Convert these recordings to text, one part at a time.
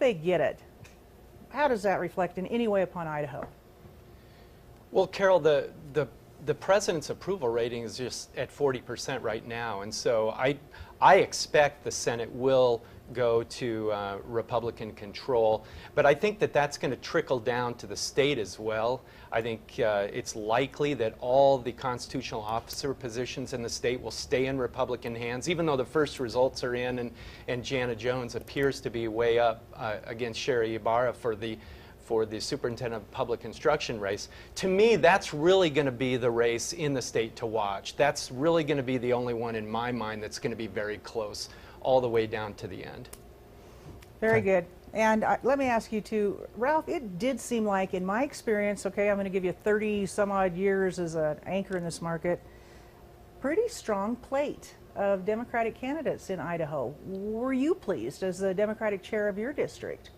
they get it, how does that reflect in any way upon Idaho? Well, Carol, the president's approval rating is just at 40% right now, and so I expect the Senate will go to Republican control, but I think that that's going to trickle down to the state as well. I think it's likely that all the constitutional officer positions in the state will stay in Republican hands, even though the first results are in, and Jana Jones appears to be way up against Sherry Ibarra for the superintendent of public instruction race. To me, that's really going to be the race in the state to watch. That's really going to be the only one in my mind that's going to be very close all the way down to the end. Very good. And let me ask you too, Ralph, it did seem like, in my experience, okay, I'm going to give you 30 some odd years as an anchor in this market, pretty strong plate of Democratic candidates in Idaho. Were you pleased as the Democratic chair of your district?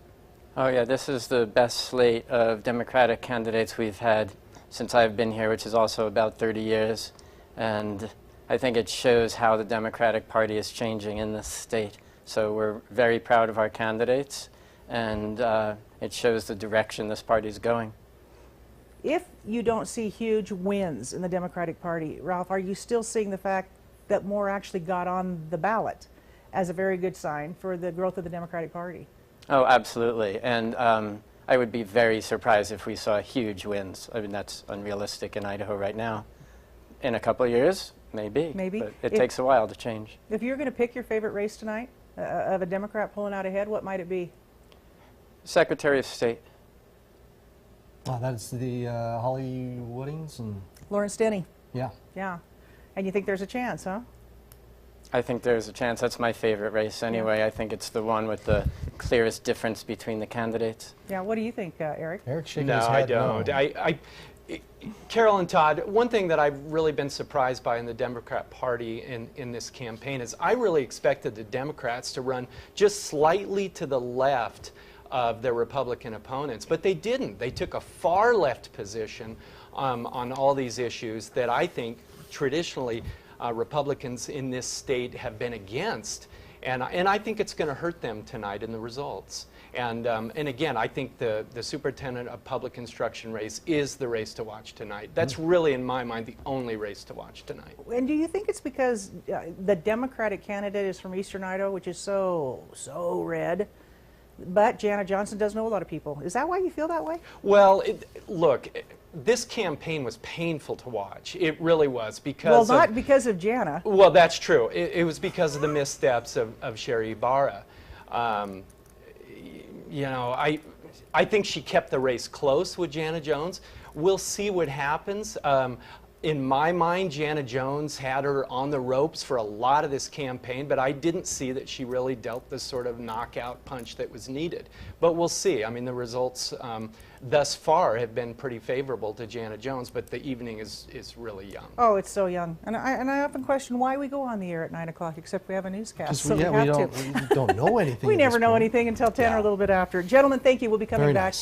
Oh yeah, this is the best slate of Democratic candidates we've had since I've been here, which is also about 30 years. And I think it shows how the Democratic Party is changing in this state. So we're very proud of our candidates, and it shows the direction this party is going. If you don't see huge wins in the Democratic Party, Ralph, are you still seeing the fact that more actually got on the ballot as a very good sign for the growth of the Democratic Party? Oh, absolutely. And I would be very surprised if we saw huge wins. I mean, that's unrealistic in Idaho right now. In a couple of years, maybe. Maybe. But it takes a while to change. If you're going to pick your favorite race tonight of a Democrat pulling out ahead, what might it be? Secretary of State. That's the Holly Woodings and Lawrence Denny. yeah. Yeah. And you think there's a chance, huh? I think there's a chance. That's my favorite race anyway. Yeah. I think it's the one with the clearest difference between the candidates. Yeah, what do you think, Eric? Eric shaking No, his I head. don't. No. Carol and Todd, one thing that I've really been surprised by in the Democrat Party in this campaign is I really expected the Democrats to run just slightly to the left of their Republican opponents, but they didn't. They took a far left position on all these issues that I think traditionally Republicans in this state have been against, and I think it's going to hurt them tonight in the results. And again, I think the superintendent of public instruction race is the race to watch tonight. That's really, in my mind, the only race to watch tonight. And do you think it's because the Democratic candidate is from Eastern Idaho, which is so red, but Jana Johnson does know a lot of people? Is that why you feel that way? Well, look, this campaign was painful to watch. It really was, because well, not because of Jana. Well, that's true. It was because of the missteps of Sherry Ibarra. You know, I think she kept the race close with Jana Jones. We'll see what happens. In my mind, Jana Jones had her on the ropes for a lot of this campaign, but I didn't see that she really dealt the sort of knockout punch that was needed. But we'll see. I mean, the results thus far have been pretty favorable to Jana Jones, but the evening is really young. Oh, it's so young. And I often question why we go on the air at 9 o'clock, except we have a newscast. Because we don't know anything. We at never this know point. anything until 10 or Yeah. a little bit after. Gentlemen, thank you. We'll be coming Very back nice. to you.